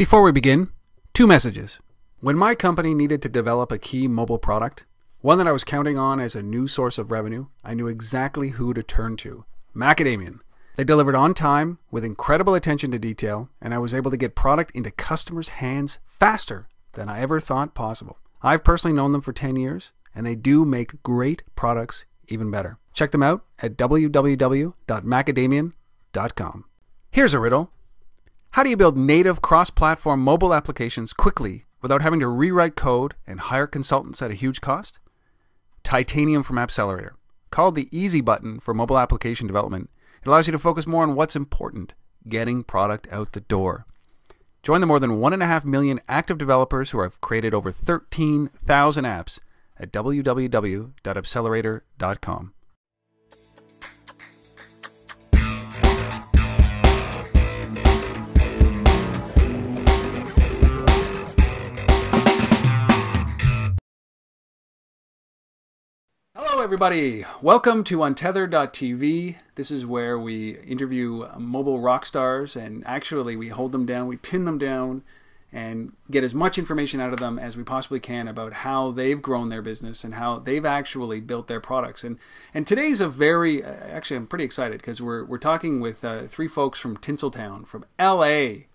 Before we begin, two messages. When my company needed to develop a key mobile product, one that I was counting on as a new source of revenue, I knew exactly who to turn to. Macadamian. They delivered on time with incredible attention to detail, and I was able to get product into customers' hands faster than I ever thought possible. I've personally known them for 10 years, and they do make great products even better. Check them out at www.macadamian.com. Here's a riddle. How do you build native cross-platform mobile applications quickly without having to rewrite code and hire consultants at a huge cost? Titanium from Accelerator. Called the easy button for mobile application development, it allows you to focus more on what's important, getting product out the door. Join the more than 1.5 million active developers who have created over 13,000 apps at www.accelerator.com. Hello everybody, welcome to Untethered.tv. This is where we interview mobile rock stars, and actually we hold them down, we pin them down, and get as much information out of them as we possibly can about how they've grown their business and how they've actually built their products. And today's a very, actually I'm pretty excited because we're talking with three folks from Tinseltown, from LA.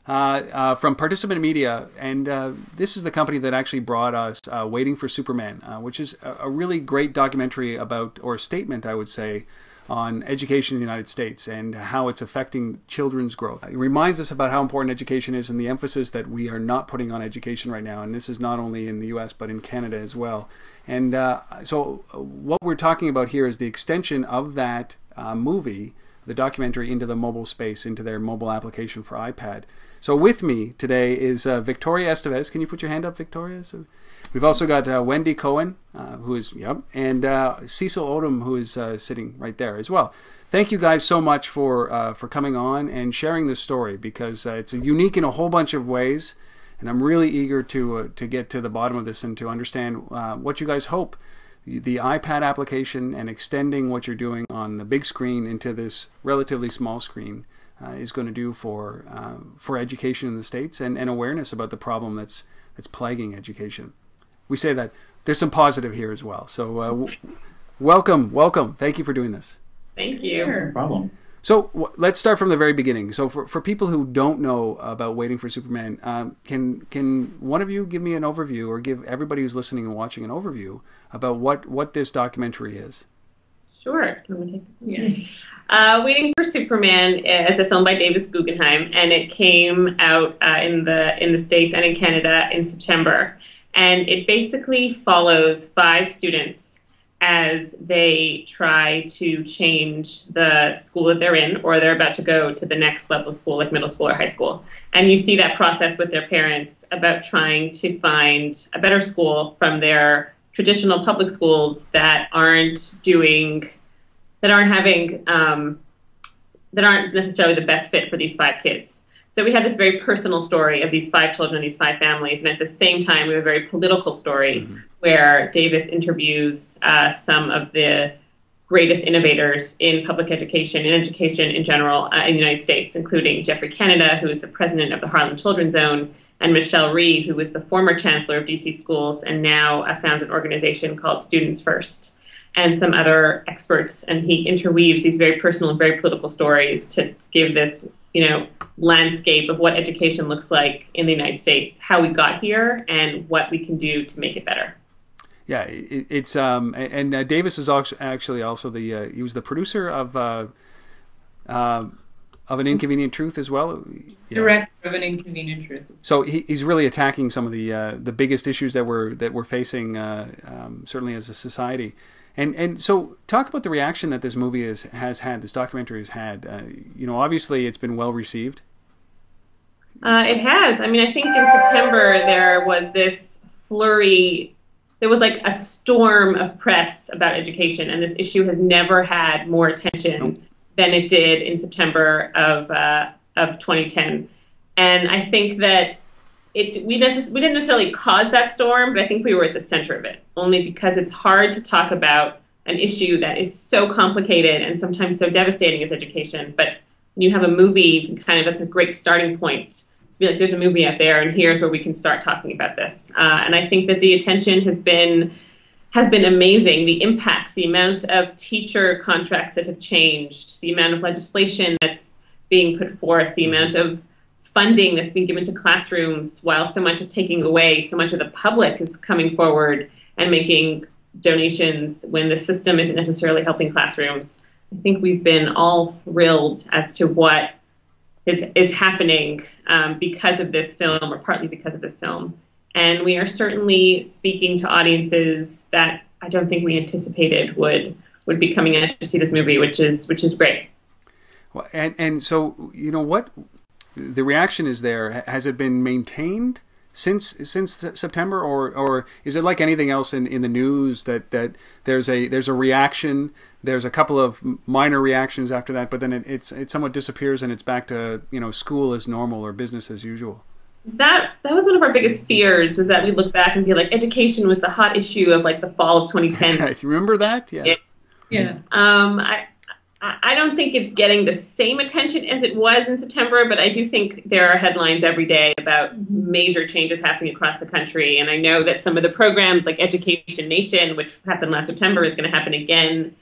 From Participant Media, and this is the company that actually brought us Waiting for Superman, which is a really great documentary about, or a statement I would say, on education in the United States and how it's affecting children's growth. It reminds us about how important education is and the emphasis that we are not putting on education right now, and this is not only in the US but in Canada as well. And so what we're talking about here is the extension of that movie, the documentary, into the mobile space, into their mobile application for iPad. So with me today is Victoria Estevez. Can you put your hand up, Victoria? So we've also got Wendy Cohen, who is, and Cecil Odom, who is sitting right there as well. Thank you guys so much for coming on and sharing this story, because it's unique in a whole bunch of ways, and I'm really eager to get to the bottom of this and to understand what you guys hope the iPad application and extending what you're doing on the big screen into this relatively small screen is going to do for education in the States, and awareness about the problem that's plaguing education. We say that there's some positive here as well. So welcome. Thank you for doing this. Thank you. No problem. So let's start from the very beginning. So for people who don't know about Waiting for Superman, can one of you give me an overview, or give everybody who's listening and watching an overview about what this documentary is? Sure. Can we take this? Yes. Waiting for Superman is a film by Davis Guggenheim, and it came out in the States and in Canada in September. And it basically follows 5 students as they try to change the school that they're in, or they're about to go to the next level of school, like middle school or high school. And you see that process with their parents about trying to find a better school from their traditional public schools that aren't necessarily the best fit for these 5 kids. So we have this very personal story of these 5 children, these 5 families, and at the same time we have a very political story where Davis interviews some of the greatest innovators in public education and education in general in the United States, including Jeffrey Canada, who is the president of the Harlem Children's Zone, and Michelle Rhee, who was the former chancellor of DC Schools and now founds an organization called Students First, and some other experts. And he interweaves these very personal and very political stories to give this, landscape of what education looks like in the United States, how we got here, and what we can do to make it better. Yeah, it's and Davis is actually also he was the producer of An Inconvenient Truth as well. Yeah. Director of An Inconvenient Truth. So he's really attacking some of the biggest issues that we're facing, certainly as a society. And so talk about the reaction that this movie has had, this documentary has had. Obviously it's been well received. It has. I mean, I think in September there was this flurry. There was like a storm of press about education, and this issue has never had more attention than it did in September of 2010. And I think that we didn't necessarily cause that storm, but I think we were at the center of it, only because it's hard to talk about an issue that is so complicated and sometimes so devastating as education. But when you have a movie, that's a great starting point to be like, there's a movie out there, and here's where we can start talking about this. And I think that the attention has been amazing. The impact, the amount of teacher contracts that have changed, the amount of legislation that's being put forth, the amount of funding that's being given to classrooms, while so much is taking away, so much of the public is coming forward and making donations when the system isn't necessarily helping classrooms. I think we've been all thrilled as to what is happening because of this film, or partly because of this film. And we are certainly speaking to audiences that I don't think we anticipated would be coming out to see this movie, which is great. Well, and so, you know, what the reaction is there? Has it been maintained since September, or is it like anything else in the news that there's a reaction, there's a couple of minor reactions after that, but then it somewhat disappears and it's back to, you know, school as normal or business as usual? That was one of our biggest fears, was that we look back and be like, education was the hot issue of like the fall of 2010. That's right. You remember that? Yeah. Yeah. I don't think it's getting the same attention as it was in September, but I do think there are headlines every day about major changes happening across the country. And I know that some of the programs like Education Nation, which happened last September, is going to happen again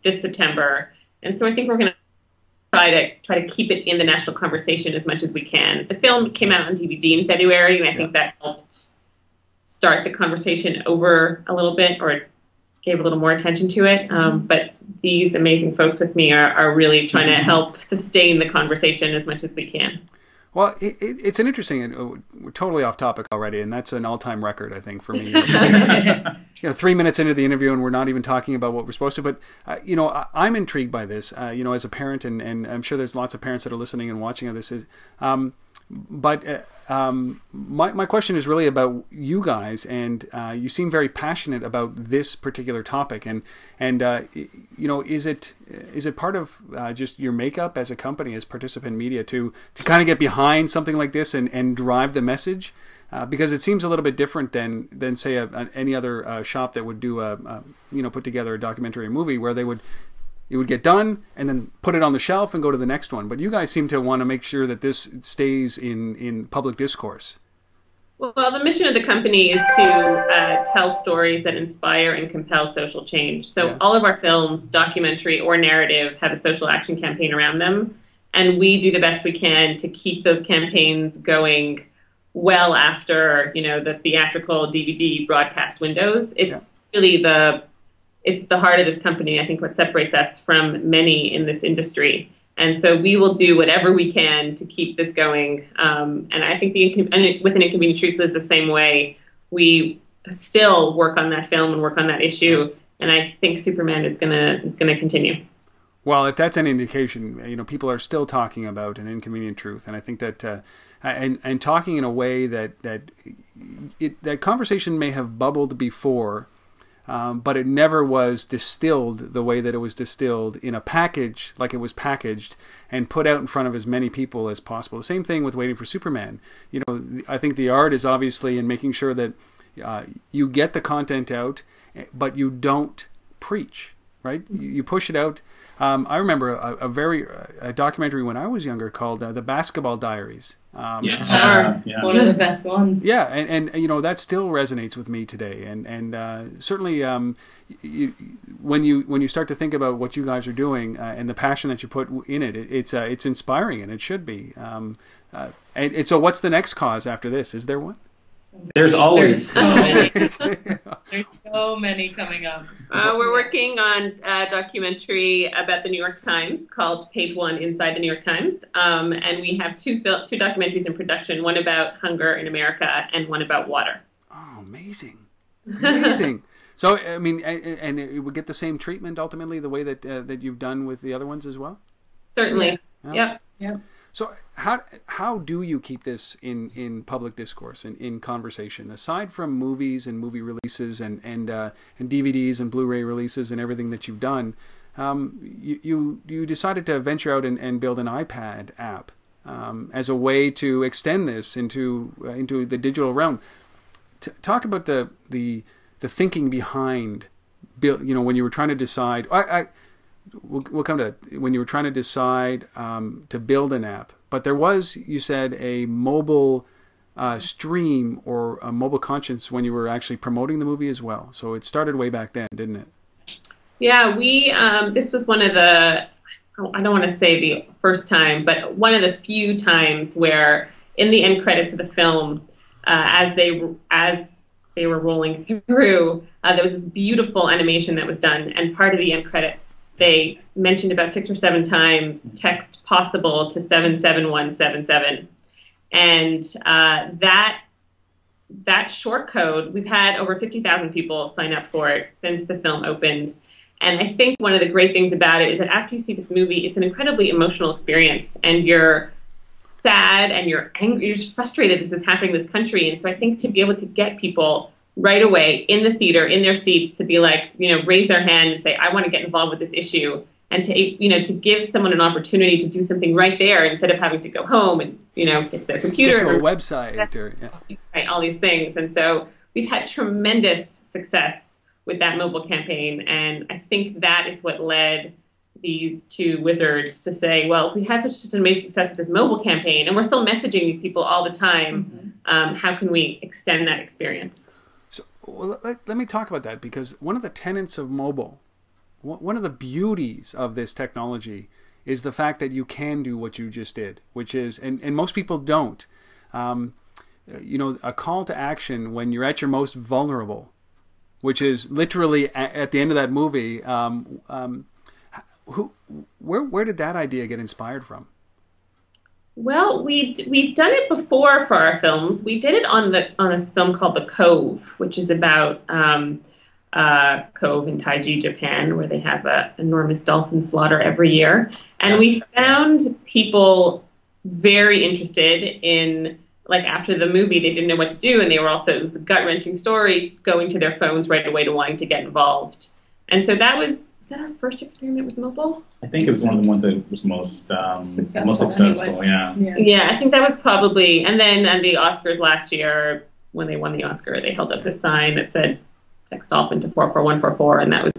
this September. And so I think we're going to try to keep it in the national conversation as much as we can. The film came out on DVD in February, and I think that helped start the conversation over a little bit, or gave a little more attention to it. But these amazing folks with me are really trying to help sustain the conversation as much as we can. Well, it's an interesting, we're totally off topic already, and that's an all-time record, I think, for me. 3 minutes into the interview and we're not even talking about what we're supposed to, but, I'm intrigued by this, as a parent, and I'm sure there's lots of parents that are listening and watching this. My question is really about you guys, and you seem very passionate about this particular topic, and is it part of just your makeup as a company, as Participant Media, to kind of get behind something like this and drive the message? Because it seems a little bit different than say any other shop that would do put together a documentary or movie where it would get done and then put it on the shelf and go to the next one. But you guys seem to want to make sure that this stays in public discourse. Well, the mission of the company is to tell stories that inspire and compel social change. So all of our films, documentary or narrative, have a social action campaign around them. And we do the best we can to keep those campaigns going well after, the theatrical DVD broadcast windows. It's really it's the heart of this company. I think what separates us from many in this industry. And so we will do whatever we can to keep this going. And I think with An Inconvenient Truth is the same way. We still work on that film and work on that issue. And I think Superman is gonna continue. Well, if that's any indication, people are still talking about An Inconvenient Truth, and I think that and talking in a way that conversation may have bubbled before. But it never was distilled the way that it was distilled in a package, like it was packaged and put out in front of as many people as possible. The same thing with Waiting for Superman. I think the art is obviously in making sure that you get the content out, but you don't preach, right? You push it out. I remember a documentary when I was younger called The Basketball Diaries. One of the best ones. Yeah, and that still resonates with me today, and certainly when you start to think about what you guys are doing and the passion that you put in it, it's inspiring, and it should be. And so, what's the next cause after this? Is there one? There's always so many. There's so many coming up. We're working on a documentary about the New York Times called Page One Inside the New York Times. And we have two documentaries in production, one about hunger in America and one about water. Oh, amazing. Amazing. So, I mean, and it would get the same treatment ultimately the way that you've done with the other ones as well? Certainly. Yeah. Yep. So how do you keep this in public discourse and in conversation, aside from movies and movie releases and DVDs and Blu-ray releases and everything that you've done? You decided to venture out and build an iPad app as a way to extend this into the digital realm. Talk about the thinking behind when you were trying to decide. we'll come to that, when you were trying to decide to build an app. But there was, you said, a mobile stream or a mobile conscience when you were actually promoting the movie as well. So it started way back then, didn't it? Yeah, this was one of the, I don't want to say the first time, but one of the few times where in the end credits of the film, as they were rolling through, there was this beautiful animation that was done, and part of the end credits, they mentioned about 6 or 7 times text possible to 77177. And that short code, we've had over 50,000 people sign up for it since the film opened. And I think one of the great things about it is that after you see this movie, it's an incredibly emotional experience, and you're sad and you're angry, you're just frustrated this is happening in this country. And so I think to be able to get people right away in the theater, in their seats, to be like, raise their hand and say, I want to get involved with this issue, and to give someone an opportunity to do something right there instead of having to go home and, get to their computer. Get to a website. Or, yeah. Right, all these things. And so we've had tremendous success with that mobile campaign. And I think that is what led these two wizards to say, well, if we had such an amazing success with this mobile campaign, and we're still messaging these people all the time, how can we extend that experience? So let me talk about that, because one of the tenets of mobile, one of the beauties of this technology is the fact that you can do what you just did, which is, and most people don't, a call to action when you're at your most vulnerable, which is literally at the end of that movie. Where did that idea get inspired from? Well, we've done it before for our films. We did it on this film called The Cove, which is about Cove in Taiji, Japan, where they have an enormous dolphin slaughter every year. And we found people very interested in, like, after the movie, they didn't know what to do, and they were also, it was a gut-wrenching story, going to their phones right away to wanting to get involved. And so was that our first experiment with mobile? I think it was one of the ones that was most successful. Anyway. Yeah, I think that was probably, and then at the Oscars last year, when they won the Oscar, they held up this sign that said, text dolphin to 44144, and that was,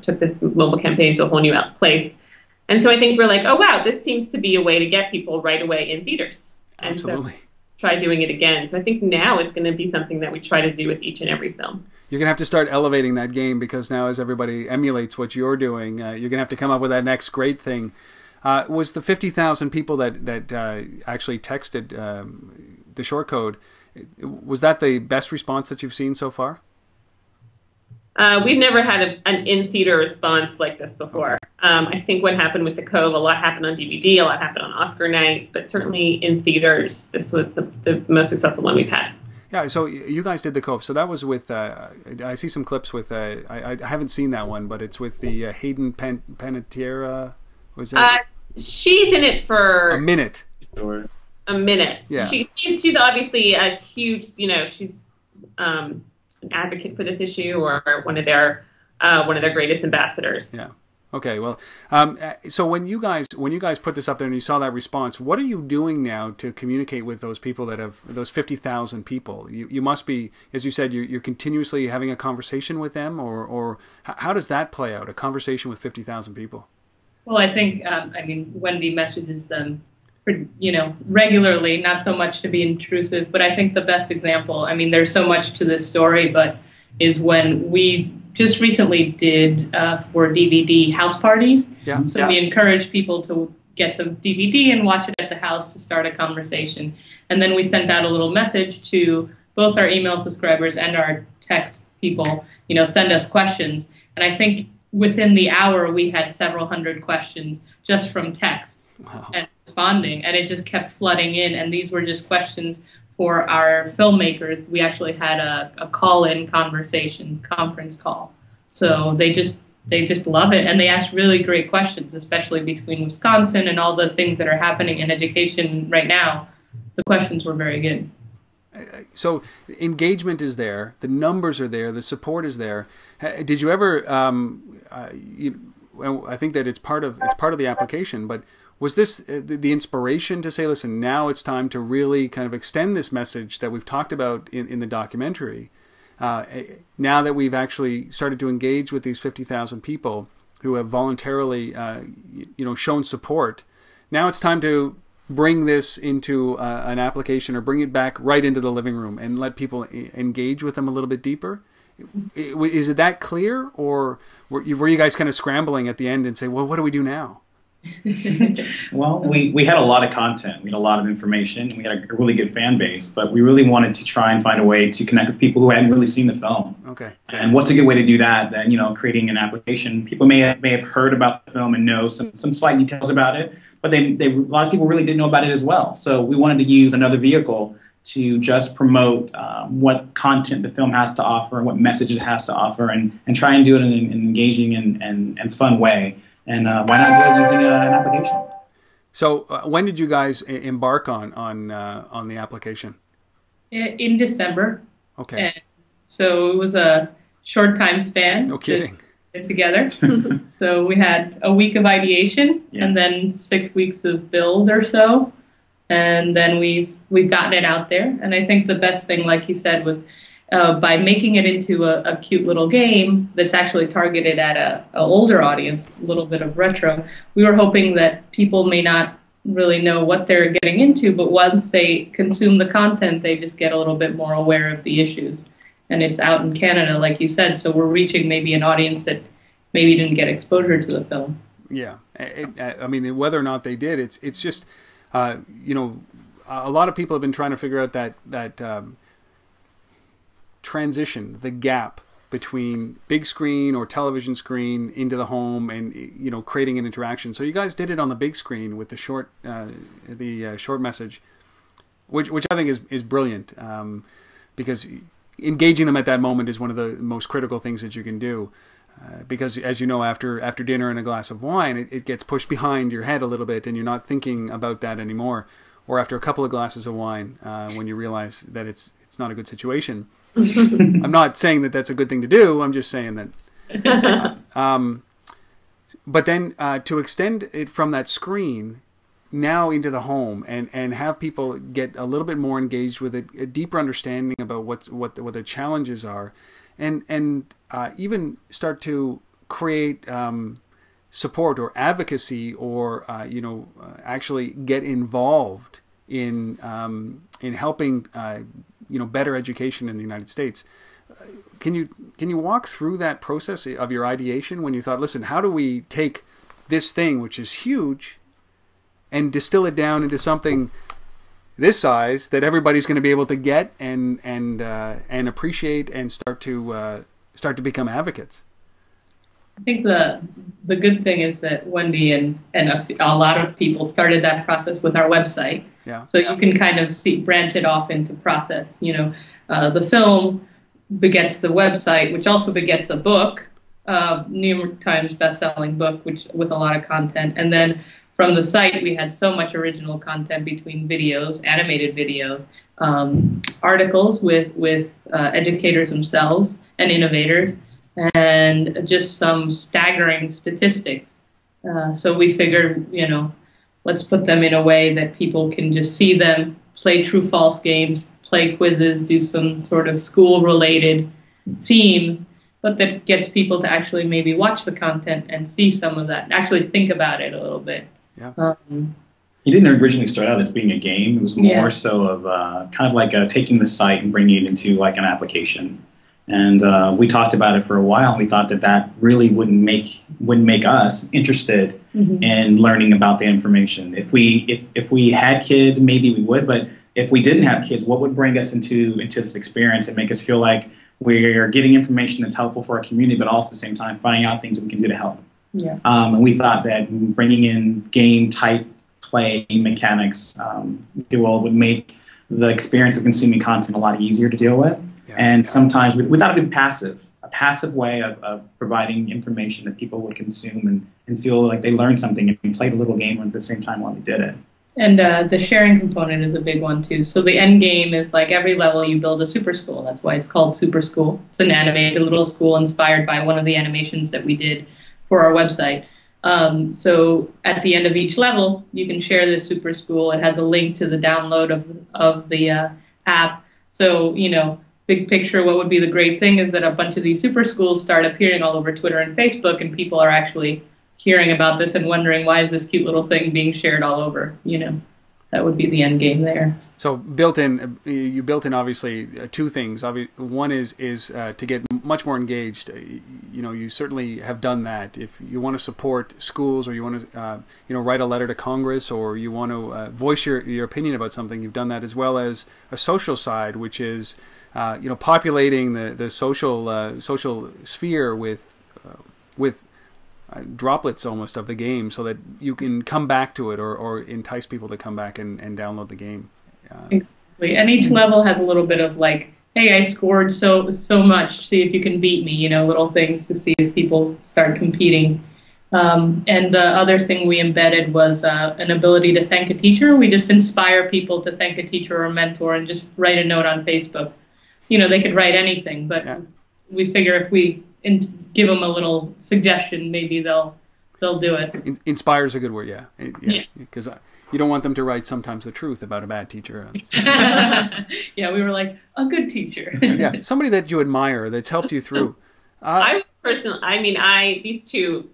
took this mobile campaign to a whole new place. And so I think we're like, oh wow, this seems to be a way to get people right away in theaters. And Absolutely. So try doing it again. So I think now it's going to be something that we try to do with each and every film. You're going to have to start elevating that game, because now as everybody emulates what you're doing, you're going to have to come up with that next great thing. Was the 50,000 people that actually texted the short code, was that the best response that you've seen so far? We've never had an in-theater response like this before. Okay. I think what happened with The Cove, a lot happened on DVD, a lot happened on Oscar night, but certainly in theaters, this was the most successful one we've had. Yeah, so you guys did The Cove. So that was with, I see some clips with, I haven't seen that one, but it's with the Hayden Panettiere. Was that? She's in it for a minute. Sure. A minute. Yeah. She's obviously a huge, she's an advocate for this issue, or one of their greatest ambassadors. Yeah. Okay, well, so when you guys put this up there and you saw that response, what are you doing now to communicate with those people that have, those 50,000 people? You must be, as you said, you're continuously having a conversation with them, or how does that play out, a conversation with 50,000 people? Well, I think, Wendy messages them, regularly, not so much to be intrusive, but I think the best example, there's so much to this story, but is when we just recently did for DVD house parties. Yeah. So we encouraged people to get the DVD and watch it at the house to start a conversation. And then we sent out a little message to both our email subscribers and our text people, send us questions. And I think within the hour, we had several hundred questions just from texts. Wow. And responding. And it just kept flooding in. And these were just questions for our filmmakers. We actually had a call-in conference call. So they just love it, and they ask really great questions, especially between Wisconsin and all the things that are happening in education right now. The questions were very good. So engagement is there, the numbers are there, the support is there. Did you ever? I think that it's part of the application, but was this the inspiration to say, listen, now it's time to really kind of extend this message that we've talked about in the documentary? Now that we've actually started to engage with these 50,000 people, who have voluntarily, shown support. Now it's time to bring this into an application, or bring it back right into the living room and let people engage with them a little bit deeper. Is it that clear, or were you guys kind of scrambling at the end and say, well, what do we do now? Well, we had a lot of content. We had a lot of information. We had a really good fan base, but we really wanted to try and find a way to connect with people who hadn't really seen the film. Okay. And what's a good way to do that than, creating an application? People may have heard about the film and know some slight details about it, but a lot of people really didn't know about it as well. So we wanted to use another vehicle to just promote what content the film has to offer and what message it has to offer, and try and do it in an engaging and fun way. And why not do it using an application? So when did you guys embark on the application? In December. Okay. And so it was a short time span. No kidding. To get together. So we had a week of ideation, and then 6 weeks of build or so. And then we've gotten it out there. And I think the best thing, like you said, was by making it into a cute little game that's actually targeted at a older audience, a little bit of retro. We were hoping that people may not really know what they're getting into, but once they consume the content, they just get a little bit more aware of the issues. And it's out in Canada, like you said, so we're reaching maybe an audience that maybe didn't get exposure to the film. Yeah, I mean, whether or not they did, it's just, a lot of people have been trying to figure out that transition, the gap between big screen or television screen into the home, and creating an interaction. So you guys did it on the big screen with the short message, which I think is brilliant, because engaging them at that moment is one of the most critical things that you can do. Because, as you know, after dinner and a glass of wine, it gets pushed behind your head a little bit, and you're not thinking about that anymore. Or after a couple of glasses of wine, when you realize that it's not a good situation. I'm not saying that that's a good thing to do. I'm just saying that. But then to extend it from that screen now into the home, and have people get a little bit more engaged with it, a deeper understanding about what the challenges are, and even start to create support or advocacy, or actually get involved in helping better education in the United States. Can you walk through that process of your ideation when you thought, listen, how do we take this thing, which is huge, and distill it down into something this size that everybody's going to be able to get and appreciate, and start to become advocates? I think the good thing is that Wendy and a lot of people started that process with our website. Yeah. So you can kind of branch it off into process. The film begets the website, which also begets a book, New York Times best-selling book, which with a lot of content. And then from the site, we had so much original content between videos, animated videos, articles with educators themselves and innovators, and just some staggering statistics. So we figured, let's put them in a way that people can just see them, play true-false games, play quizzes, do some sort of school-related themes, but that gets people to actually maybe watch the content and see some of that, actually think about it a little bit. Yeah. It didn't originally start out as being a game. It was more so of kind of like taking the site and bringing it into like an application. And we talked about it for a while, and we thought that really wouldn't make us interested in learning about the information. If we had kids, maybe we would, but if we didn't have kids, what would bring us into this experience and make us feel like we're getting information that's helpful for our community, but also at the same time finding out things that we can do to help? Yeah. And we thought that bringing in game-type play mechanics, if you will, would make the experience of consuming content a lot easier to deal with. Yeah. And sometimes we thought it would be a passive way of providing information that people would consume and feel like they learned something and played a little game at the same time while they did it. And the sharing component is a big one too. So the end game is like every level you build a super school. That's why it's called Super School. It's an animated little school inspired by one of the animations that we did for our website. So at the end of each level, you can share this super school. It has a link to the download of the app. So, big picture, what would be the great thing is that a bunch of these super schools start appearing all over Twitter and Facebook, and people are actually hearing about this and wondering, why is this cute little thing being shared all over? You know, that would be the end game there. So you built in obviously two things. One is to get much more engaged. You know, you certainly have done that. If you want to support schools, or you want to write a letter to Congress, or you want to voice your opinion about something, you've done that, as well as a social side, which is populating the social sphere with droplets almost of the game, so that you can come back to it, or entice people to come back and download the game. Exactly. And each level has a little bit of like, hey, I scored so much, see if you can beat me, little things to see if people start competing. And the other thing we embedded was an ability to thank a teacher. We just inspire people to thank a teacher or a mentor and just write a note on Facebook. They could write anything, but we figure if we give them a little suggestion, maybe they'll do it. Inspire is a good word, yeah. Because you don't want them to write sometimes the truth about a bad teacher. Yeah, we were like, a good teacher. Yeah, somebody that you admire, that's helped you through. I was personally, these two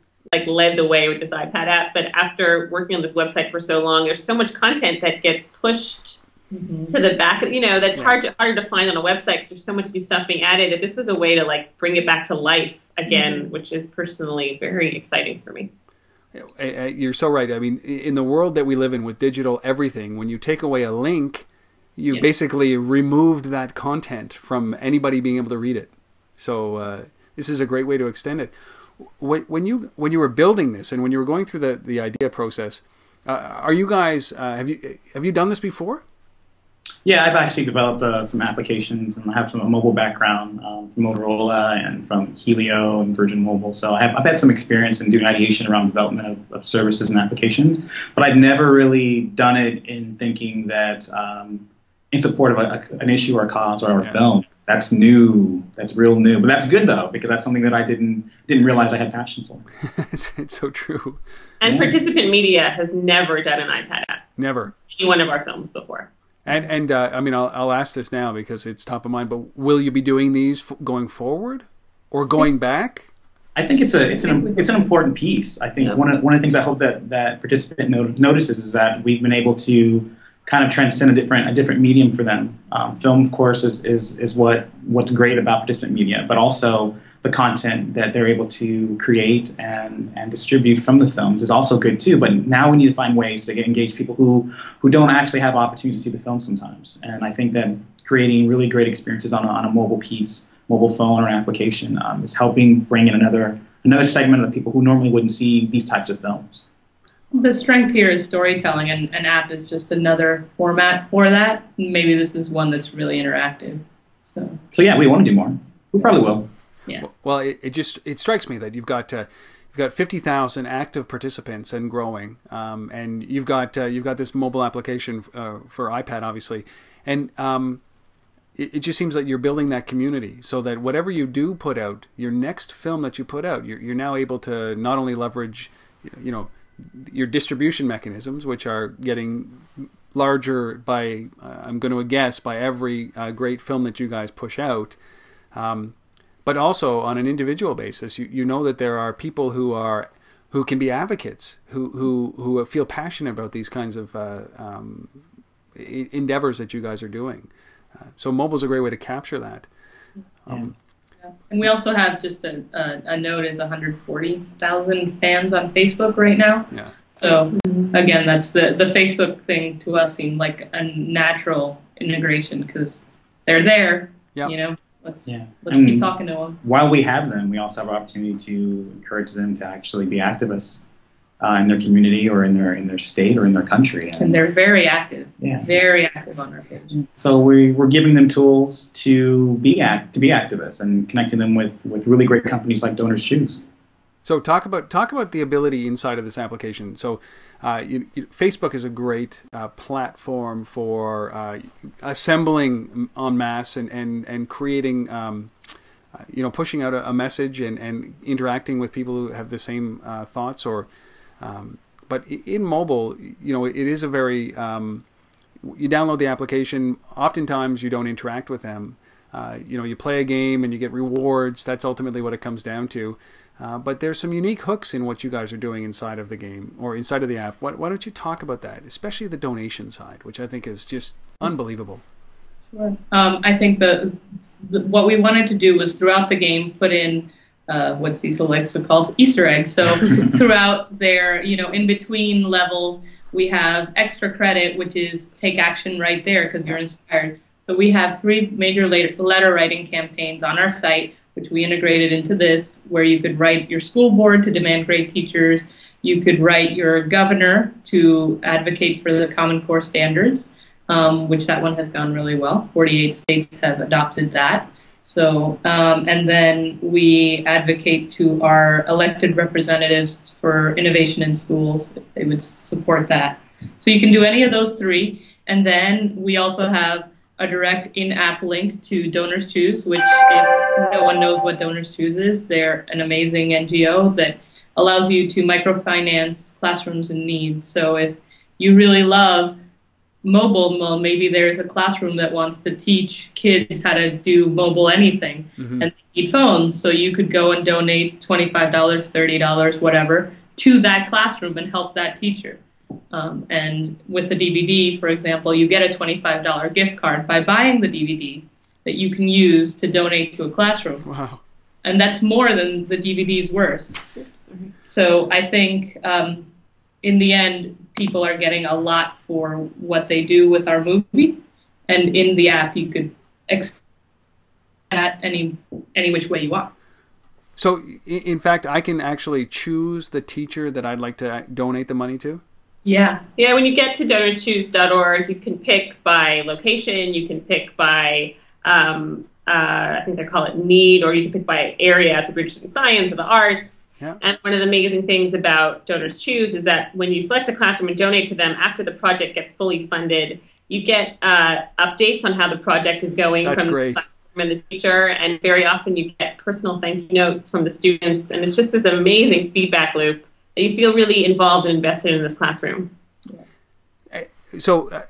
led the way with this iPad app, but after working on this website for so long, there's so much content that gets pushed to the back, that's harder to find on a website because there's so much new stuff being added, that this was a way to bring it back to life again, which is personally very exciting for me. You're so right. I mean, in the world that we live in with digital everything, when you take away a link, you basically removed that content from anybody being able to read it. So this is a great way to extend it. When you were building this, and when you were going through the idea process, are you guys have you done this before? Yeah, I've actually developed some applications, and I have a mobile background from Motorola and from Helio and Virgin Mobile. So I've had some experience in doing ideation around development of services and applications, but I've never really done it in thinking that in support of an issue or a cause or a film. That's new. That's real new. But that's good, though, because that's something that I didn't realize I had passion for. It's so true. And Participant Media has never done an iPad app. Never. Any one of our films before. And I mean, I'll ask this now because it's top of mind, but will you be doing these going forward or going back? I think it's an important piece. I think one of the things I hope that Participant notices is that we've been able to kind of transcend a different medium for them. Film, of course, is what's great about Participant Media, but also the content that they're able to create and distribute from the films is also good too. But now we need to find ways to engage people who don't actually have opportunity to see the film sometimes. And I think that creating really great experiences on a mobile piece, mobile phone or an application is helping bring in another segment of the people who normally wouldn't see these types of films. The strength here is storytelling, and an app is just another format for that. Maybe this is one that's really interactive. So yeah, we want to do more. We probably will. Yeah. Well, it strikes me that you've got 50,000 active participants and growing, and you've got this mobile application for iPad, obviously, and it just seems that you're building that community so that whatever you do put out, your next film that you put out, you're now able to not only leverage, your distribution mechanisms, which are getting larger by, I'm going to guess, by every great film that you guys push out. But also on an individual basis, you know that there are people who can be advocates, who feel passionate about these kinds of endeavors that you guys are doing. So mobile is a great way to capture that. And we also have just a note is 140,000 fans on Facebook right now. Yeah. So again, that's the Facebook thing to us seemed like a natural integration because they're there. Yep. Let's keep talking to them. While we have them, we also have an opportunity to encourage them to actually be activists in their community or in their state or in their country. And they're very active. Yeah. Very active on our page. So we're giving them tools to be activists and connecting them with really great companies like Donors Choose. So talk about the ability inside of this application. So Facebook is a great platform for assembling en masse and creating, pushing out a message and interacting with people who have the same thoughts. But in mobile, it is a very you download the application. Oftentimes, you don't interact with them. you play a game and you get rewards. That's ultimately what it comes down to. But there's some unique hooks in what you guys are doing inside of the game or inside of the app. Why don't you talk about that, especially the donation side, which I think is just unbelievable. Sure. I think what we wanted to do was throughout the game put in what Cecil likes to call Easter eggs. So throughout there, in between levels, we have extra credit, which is take action right there because you're inspired. So we have 3 major letter writing campaigns on our site, which we integrated into this, where you could write your school board to demand great teachers. You could write your governor to advocate for the Common Core standards, which that one has gone really well. 48 states have adopted that. So, and then we advocate to our elected representatives for innovation in schools, if they would support that. So you can do any of those 3. And then we also have a direct in-app link to Donors Choose, which if no one knows what Donors Choose is, they're an amazing NGO that allows you to microfinance classrooms in need. So if you really love mobile, well, maybe there's a classroom that wants to teach kids how to do mobile anything, and they need phones, so you could go and donate $25, $30, whatever, to that classroom and help that teacher. And with a DVD, for example, you get a $25 gift card by buying the DVD that you can use to donate to a classroom. Wow. And that's more than the DVD's worth. Oops, sorry. So I think in the end, people are getting a lot for what they do with our movie. And in the app, you could extend that any which way you want. So, in fact, I can actually choose the teacher that I'd like to donate the money to? Yeah, when you get to donorschoose.org, you can pick by location, you can pick by, I think they call it need, or you can pick by area, so if you're interested in science or the arts. Yeah. And one of the amazing things about Donors Choose is that when you select a classroom and donate to them, after the project gets fully funded, you get updates on how the project is going from the classroom and the teacher, and very often you get personal thank you notes from the students, and it's just this amazing feedback loop. You feel really involved and invested in this classroom. So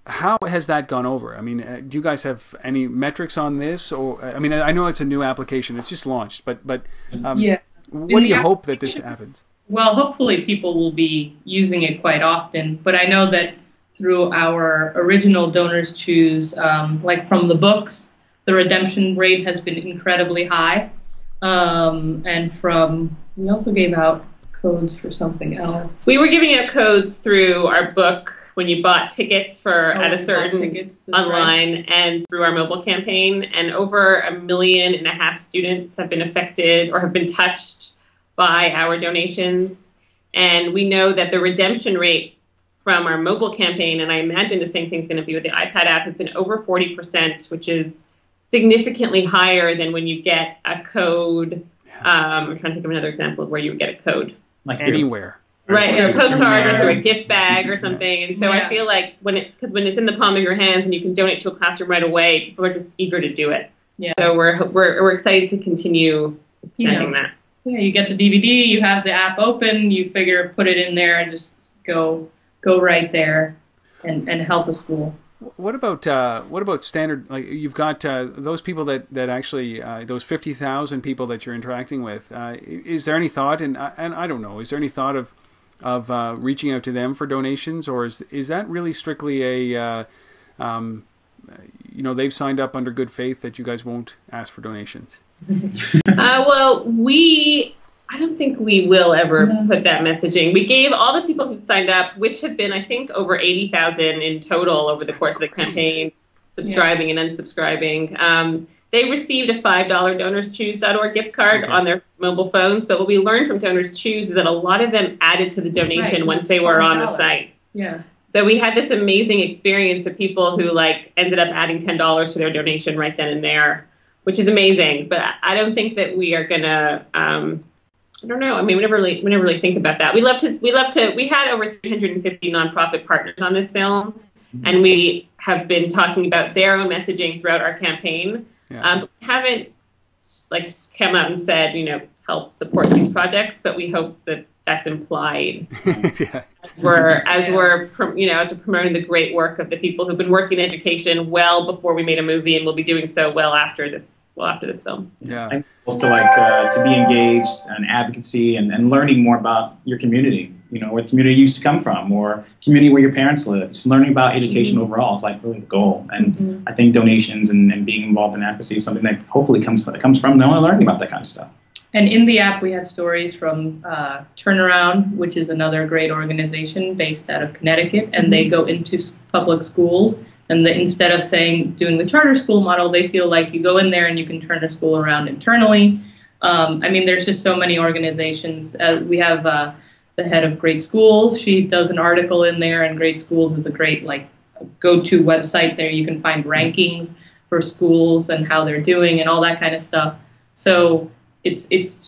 how has that gone over? I mean, do you guys have any metrics on this? Or I mean, I know it's a new application. It's just launched. But what do you hope that this happens? Well, hopefully people will be using it quite often. But I know that through our original Donors Choose, like from the books, the redemption rate has been incredibly high. And we also gave out codes for something else. We were giving out codes through our book when you bought tickets at a certain online, right, and through our mobile campaign. And over 1.5 million students have been affected or have been touched by our donations. And we know that the redemption rate from our mobile campaign, and I imagine the same thing's going to be with the iPad app, has been over 40%, which is significantly higher than when you get a code. I'm trying to think of another example of where you would get a code. Like anywhere. Right, or a postcard or through a gift bag or something. And so I feel like when it's in the palm of your hands and you can donate to a classroom right away, people are just eager to do it. Yeah. So we're excited to continue extending that. Yeah, you get the DVD, you have the app open, you figure put it in there and just go right there and help a school. What about standard? Like you've got those people that actually those 50,000 people that you're interacting with. Is there any thought, and I don't know, is there any thought of reaching out to them for donations, or is that really strictly a they've signed up under good faith that you guys won't ask for donations? Well, I don't think we will ever put that messaging. We gave all the people who signed up, which have been, I think, over 80,000 in total over the course of the campaign, subscribing and unsubscribing. They received a $5 donorschoose.org gift card on their mobile phones. But what we learned from Donors Choose is that a lot of them added to the donation once they were on the site. Yeah. So we had this amazing experience of people who ended up adding $10 to their donation right then and there, which is amazing. But I don't think that we are gonna. I don't know. I mean, we never really think about that. We had over 350 nonprofit partners on this film, and we have been talking about their own messaging throughout our campaign. Yeah. We haven't come out and said, help support these projects, but we hope that that's implied Yeah. as we're promoting the great work of the people who've been working in education well before we made a movie, and will be doing so well after this film. Yeah. I also like to be engaged in advocacy and learning more about your community, where the community used to come from, or community where your parents live. Just learning about education overall is like really the goal. And I think donations and being involved in advocacy is something that hopefully comes from learning about that kind of stuff. And in the app, we have stories from Turnaround, which is another great organization based out of Connecticut, and they go into public schools. And instead of doing the charter school model, they feel like you go in there and you can turn the school around internally. I mean, there's just so many organizations. We have the head of Great Schools. She does an article in there, and Great Schools is a great go-to website. There you can find rankings for schools and how they're doing and all that kind of stuff. So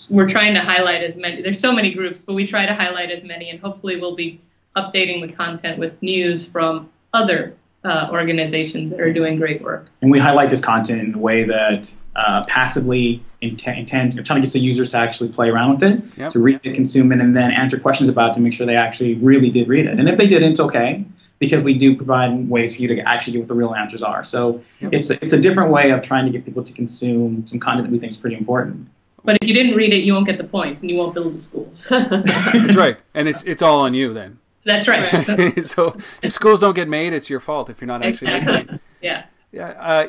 we're trying to highlight as many. There's so many groups, but we try to highlight as many, and hopefully we'll be updating the content with news from other organizations that are doing great work. And we highlight this content in a way that passively trying to get the users to actually play around with it, to read it, consume it, and then answer questions about it to make sure they actually really did read it. And if they didn't, it's okay, because we do provide ways for you to actually get what the real answers are. So it's a different way of trying to get people to consume some content that we think is pretty important. But if you didn't read it, you won't get the points, and you won't build the schools. That's right. And it's all on you then. That's right. So if schools don't get made, it's your fault if you're not actually listening. Yeah. Yeah.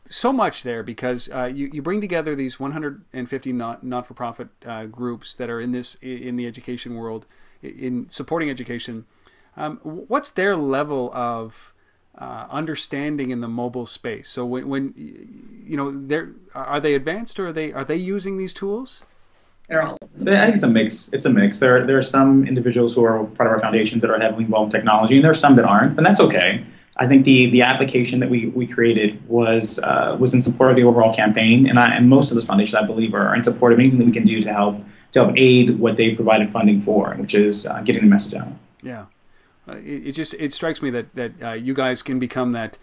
So much there, because you bring together these 150 not-for-profit groups that are in the education world, in supporting education. What's their level of understanding in the mobile space? So when are they advanced, or are they using these tools? They're all. I think it's a mix. It's a mix. There are some individuals who are part of our foundations that are heavily involved in technology, and there are some that aren't, and that's okay. I think the application that we created was in support of the overall campaign, and most of those foundations, I believe, are in support of anything that we can do to help aid what they provided funding for, which is getting the message out. Yeah, it strikes me that you guys can become that.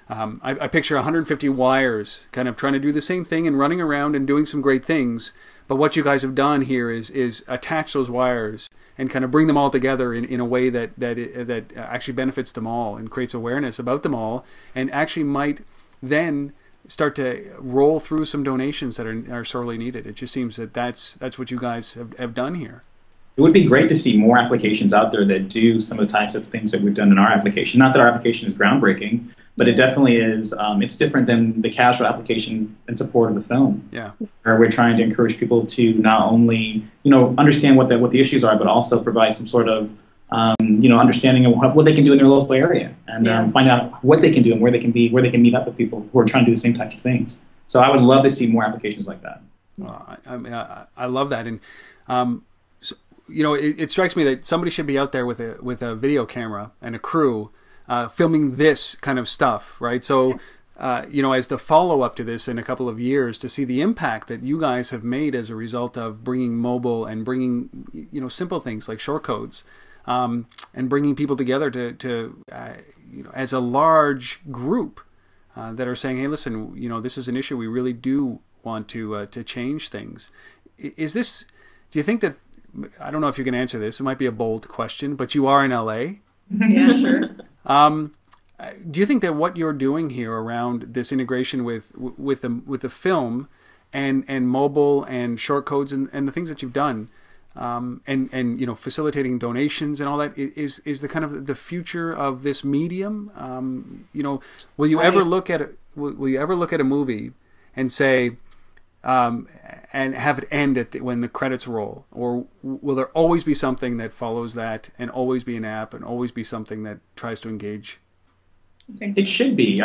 I picture 150 wires kind of trying to do the same thing and running around and doing some great things. But what you guys have done here is attach those wires and kind of bring them all together in a way that actually benefits them all and creates awareness about them all, and actually might then start to roll through some donations that are sorely needed. It just seems that's what you guys have done here. It would be great to see more applications out there that do some of the types of things that we've done in our application. Not that our application is groundbreaking, but it definitely is. It's different than the casual application in support of the film. Yeah, where we're trying to encourage people to not only understand what the issues are, but also provide some sort of understanding of what they can do in their local area, and find out what they can do and where they can meet up with people who are trying to do the same types of things. So I would love to see more applications like that. Well, I love that, and it strikes me that somebody should be out there with a video camera and a crew. Filming this kind of stuff, right? So, as the follow-up to this in a couple of years, to see the impact that you guys have made as a result of bringing mobile and bringing, simple things like short codes, and bringing people together to as a large group that are saying, hey, listen, this is an issue. We really do want to change things. Do you think that, I don't know if you can answer this, it might be a bold question, but you are in LA. Yeah, sure. Do you think that what you're doing here around this integration with the film and mobile and short codes and the things that you've done, and facilitating donations and all that is the kind of the future of this medium? Will you ever look at a movie and say, and have it end when the credits roll, or will there always be something that follows that, and always be an app, and always be something that tries to engage? It should be.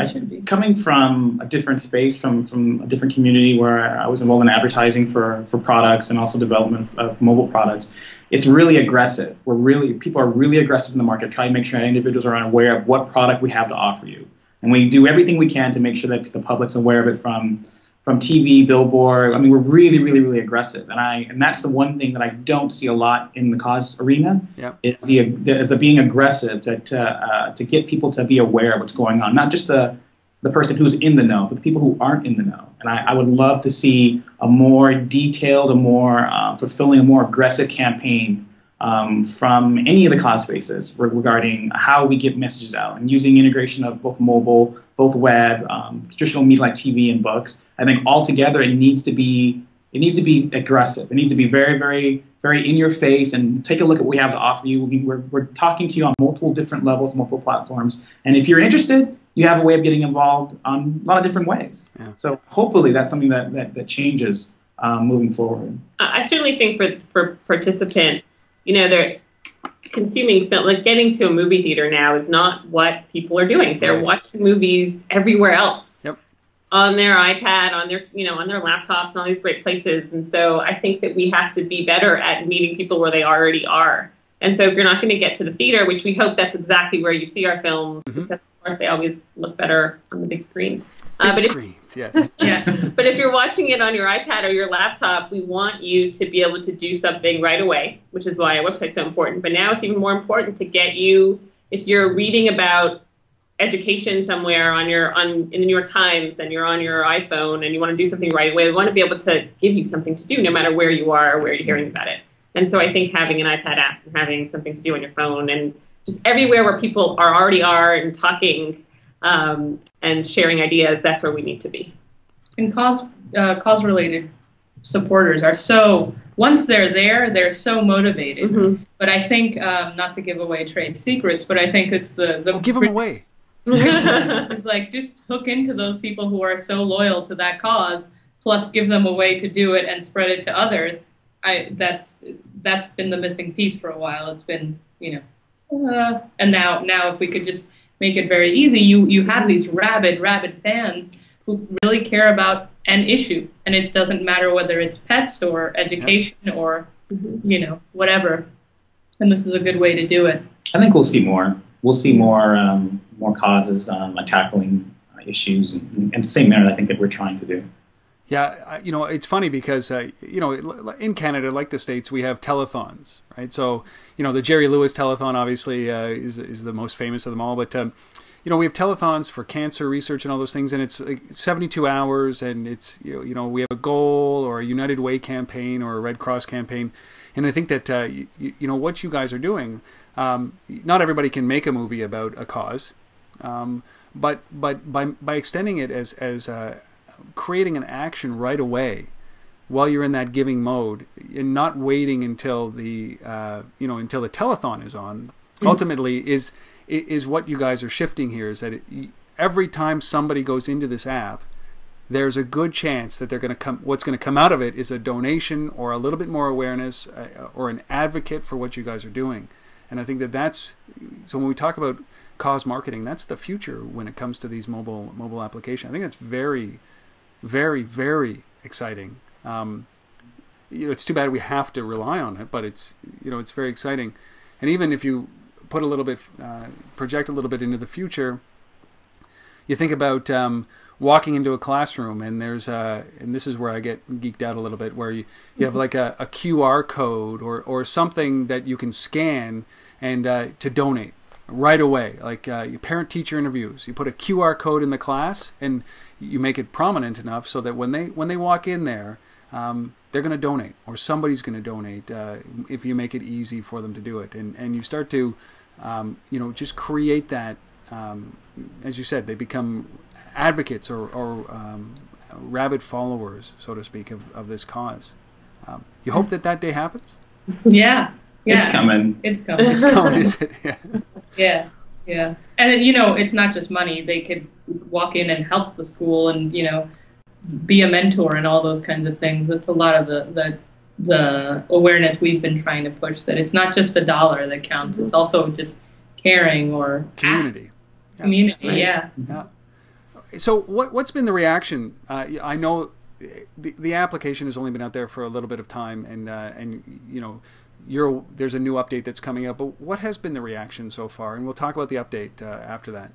Coming from a different space, from a different community where I was involved in advertising for products and also development of mobile products, it's really aggressive. People are really aggressive in the market, trying to make sure individuals are aware of what product we have to offer you, and we do everything we can to make sure that the public's aware of it from TV, billboard. I mean, we're really, really, really aggressive, and that's the one thing that I don't see a lot in the cause arena. Yeah. Is the being aggressive to get people to be aware of what's going on, not just the the person who's in the know, but the people who aren't in the know. And I would love to see a more detailed, a more fulfilling, a more aggressive campaign from any of the cause spaces regarding how we get messages out, and using integration of both mobile, both web, traditional media like TV and books. I think altogether it needs to be aggressive. It needs to be very, very, very in your face, and take a look at what we have to offer you. We're talking to you on multiple different levels, multiple platforms. And if you're interested, you have a way of getting involved on a lot of different ways. Yeah. So hopefully that's something that changes moving forward. I certainly think for participants, they're consuming film, like getting to a movie theater now is not what people are doing. They're watching movies everywhere else. Yep. On their iPad, on their laptops, and all these great places. And so I think that we have to be better at meeting people where they already are. And so if you're not going to get to the theater, which we hope that's exactly where you see our films, because of course they always look better on the big screen. Big screens, yes. Yeah. But if you're watching it on your iPad or your laptop, we want you to be able to do something right away, which is why our website's so important. But now it's even more important to get you, if you're reading about education somewhere in the New York Times and you're on your iPhone and you want to do something right away, we want to be able to give you something to do no matter where you are or where you're hearing about it. And so I think having an iPad app and having something to do on your phone and just everywhere where people already are and talking and sharing ideas, that's where we need to be. And cause-related supporters are so, once they're there, they're so motivated. Mm-hmm. But I think, not to give away trade secrets, but I think it's the give them away. It's like, just hook into those people who are so loyal to that cause, plus give them a way to do it and spread it to others. That's been the missing piece for a while. It's been, and now if we could just make it very easy, you have these rabid fans who really care about an issue, and it doesn't matter whether it's pets or education or whatever. And this is a good way to do it. I think we'll see more. We'll see more causes tackling issues in the same manner I think that we're trying to do. Yeah, it's funny because, in Canada, like the States, we have telethons, right? So, the Jerry Lewis telethon obviously is the most famous of them all. But, we have telethons for cancer research and all those things, and it's like 72 hours, and it's, we have a goal or a United Way campaign or a Red Cross campaign. And I think that, what you guys are doing, not everybody can make a movie about a cause, but by extending it as creating an action right away while you're in that giving mode and not waiting until the until the telethon is on, ultimately is what you guys are shifting here, is that every time somebody goes into this app, there's a good chance that what's going to come out of it is a donation or a little bit more awareness or an advocate for what you guys are doing. And I think that's, so when we talk about cause marketing, that's the future when it comes to these mobile applications. I think that's very, very, very exciting. It's too bad we have to rely on it, but it's very exciting. And even if you put a little bit, project a little bit into the future, you think about walking into a classroom, and there's and this is where I get geeked out a little bit, where you have like a QR code or something that you can scan and to donate right away, like your parent-teacher interviews. You put a QR code in the class, and you make it prominent enough so that when they walk in there, they're going to donate, or somebody's going to donate if you make it easy for them to do it, and you start to just create that. As you said, they become advocates or rabid followers, so to speak, of this cause. You hope that day happens? Yeah. It's coming. It's coming. It's coming, is it? Yeah. Yeah. And it's not just money. They could walk in and help the school and, be a mentor and all those kinds of things. That's a lot of the awareness we've been trying to push, that it's not just the dollar that counts. It's also just caring or community. Community, right. Yeah. So what's been the reaction? I know the application has only been out there for a little bit of time, and there's a new update that's coming up. But what has been the reaction so far? And we'll talk about the update after that.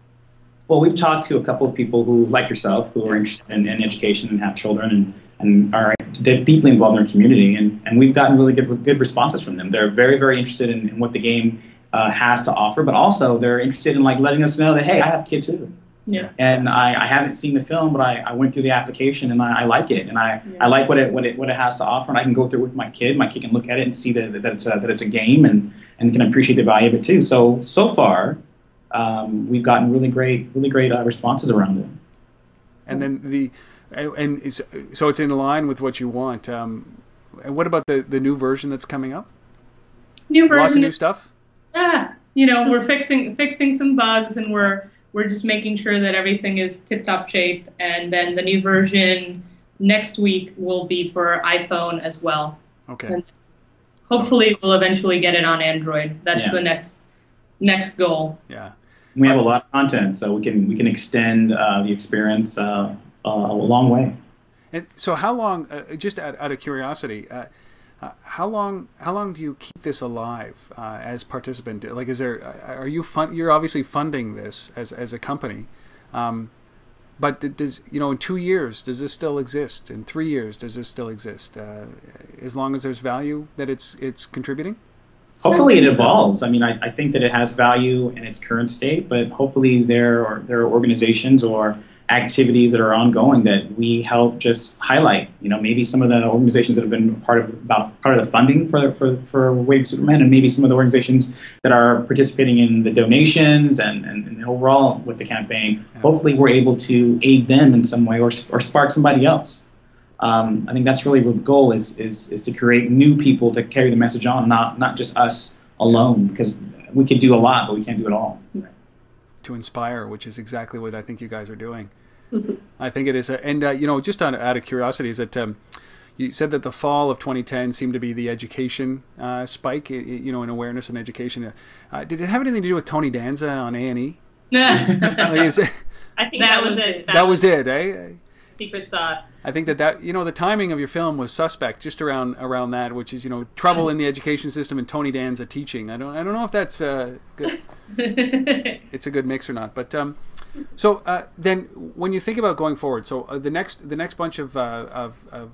Well, we've talked to a couple of people who, like yourself, who are interested in education and have children and are deeply involved in their community, and we've gotten really good responses from them. They're very, very interested in what the game has to offer, but also they're interested in letting us know that, hey, I have a kid too. Yeah. And I haven't seen the film, but I went through the application and I like it, and I like what it has to offer, and I can go through it with my kid. My kid can look at it and see that it's a game, and can appreciate the value of it too. So far, we've gotten really great responses around it. And then so it's in line with what you want. And what about the new version that's coming up? New version. Lots of new stuff. Yeah, we're fixing some bugs, and we're just making sure that everything is tip-top shape. And then the new version next week will be for iPhone as well. Okay. And hopefully we'll eventually get it on Android. That's the next goal. Yeah. We have a lot of content, so we can extend the experience a long way. And so how long, just out of curiosity, how long do you keep this alive as participant? Like, you're obviously funding this as a company, but does, in 2 years, does this still exist? In 3 years, does this still exist? As long as there's value that it's contributing? Hopefully it evolves. I mean, I think that it has value in its current state, but hopefully there are organizations or activities that are ongoing that we help just highlight. Maybe some of the organizations that have been part of the funding for Wave Superman, and maybe some of the organizations that are participating in the donations and overall with the campaign. Yeah. Hopefully we're able to aid them in some way or spark somebody else. I think that's really what the goal is to create new people to carry the message on, not just us alone, because we can do a lot, but we can't do it all. To inspire, which is exactly what I think you guys are doing. Mm-hmm. I think it is. And, just out of curiosity, is that you said that the fall of 2010 seemed to be the education spike, in awareness and education. Did it have anything to do with Tony Danza on A&E? I think that was it. That was it, eh? Secret sauce. I think that the timing of your film was suspect, just around that, which is trouble in the education system and Tony Danza teaching. I don't know if that's good. It's a good mix or not. But then when you think about going forward, so the next bunch of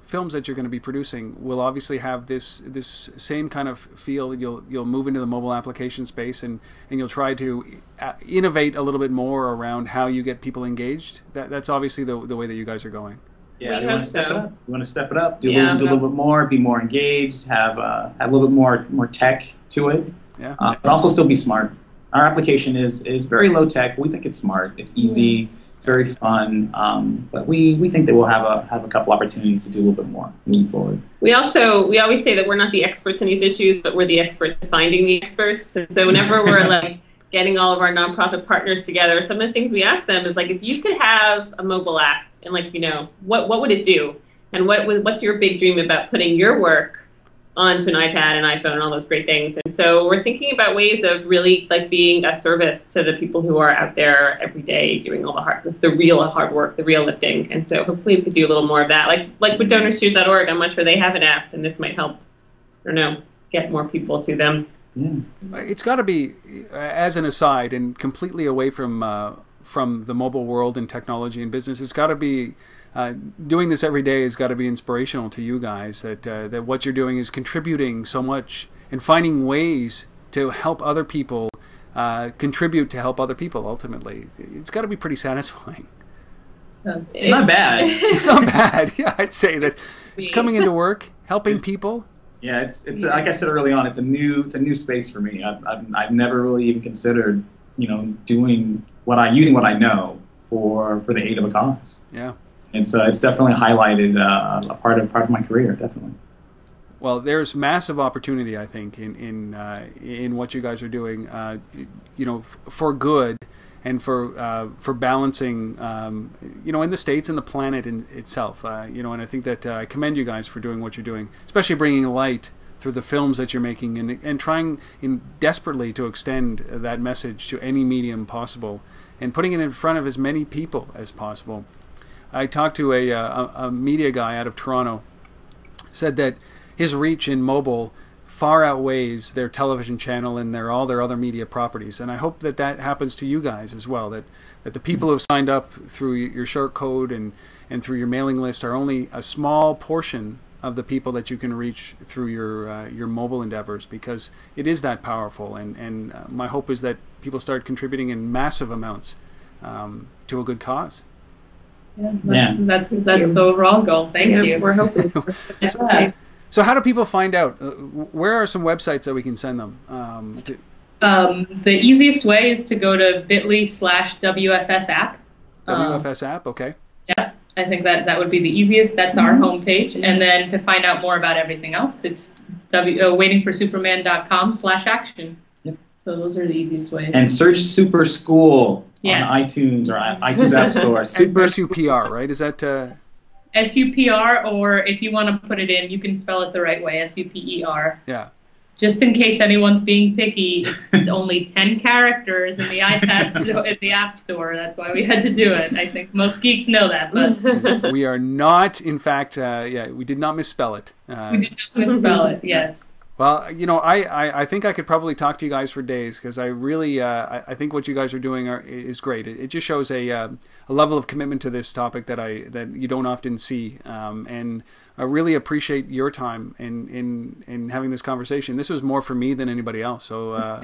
films that you're going to be producing will obviously have this same kind of feel. You'll move into the mobile application space, and you'll try to innovate a little bit more around how you get people engaged. That's obviously the way that you guys are going. Yeah, we want to step it up. We want to step it up, do a little bit more, be more engaged, have a little bit more tech to it, but also still be smart. Our application is very low tech. We think it's smart. It's easy. It's very fun. But we think that we'll have a couple opportunities to do a little bit more moving forward. We always say that we're not the experts in these issues, but we're the experts at finding the experts. And so whenever we're getting all of our nonprofit partners together, some of the things we ask them is if you could have a mobile app, and what would it do? And what's your big dream about putting your work onto an iPad and iPhone and all those great things? And so we're thinking about ways of really being a service to the people who are out there every day doing all the real hard work, the real lifting. And so hopefully we could do a little more of that. Like with DonorsChoose.org, I'm not sure they have an app, and this might help, get more people to them. Yeah. It's got to be, as an aside and completely away from the mobile world and technology and business, it's got to be doing this every day has got to be inspirational to you guys, that what you're doing is contributing so much and finding ways to help other people contribute to help other people. Ultimately, it's got to be pretty satisfying. It's not bad. It's not bad. Yeah, I'd say that it's coming into work, helping people. Yeah, it's like I said early on, it's a new space for me. I've never really even considered doing using what I know for the aid of a cause. Yeah. It's definitely highlighted a part of my career, definitely. Well, there's massive opportunity, I think, in what you guys are doing, for good and for balancing, in the States and the planet itself, and I think that I commend you guys for doing what you're doing, especially bringing light through the films that you're making and trying desperately to extend that message to any medium possible and putting it in front of as many people as possible. I talked to a media guy out of Toronto, said that his reach in mobile far outweighs their television channel and all their other media properties. And I hope that happens to you guys as well, that the people who have signed up through your short code and through your mailing list are only a small portion of the people that you can reach through your mobile endeavors, because it is that powerful. And my hope is that people start contributing in massive amounts. to a good cause. Yeah, that's the overall goal. Thank you. We're hoping. So how do people find out? Where are some websites that we can send them to? The easiest way is to go to bit.ly/WFS app. WFS app, okay. Yeah, I think that would be the easiest. That's our homepage. And then to find out more about everything else, it's waitingforsuperman.com/action. Yep. So those are the easiest ways. And search Super School Yes. on iTunes or iTunes App Store. SUPR, right? Is that... SUPR, or if you want to put it in, you can spell it the right way, SUPER. Yeah. Just in case anyone's being picky, it's only 10 characters in the iPad in the App Store. That's why we had to do it. I think most geeks know that, but we are not, in fact, we did not misspell it. We did not misspell it, yes. Well, you know, I think I could probably talk to you guys for days, because I really I think what you guys are doing is great. It just shows a level of commitment to this topic that you don't often see, and I really appreciate your time in having this conversation. This was more for me than anybody else, so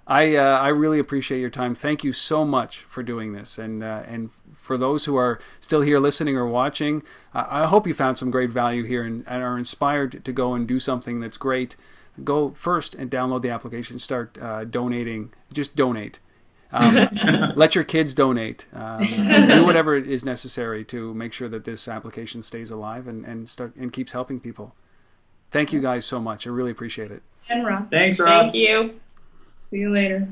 I really appreciate your time. Thank you so much for doing this, and for those who are still here listening or watching, I hope you found some great value here and are inspired to go and do something that's great. Go first and download the application. Start donating. Just donate. Let your kids donate. Do whatever is necessary to make sure that this application stays alive and keeps helping people. Thank you guys so much. I really appreciate it. And Rob. Thanks, Rob. Thank you. See you later.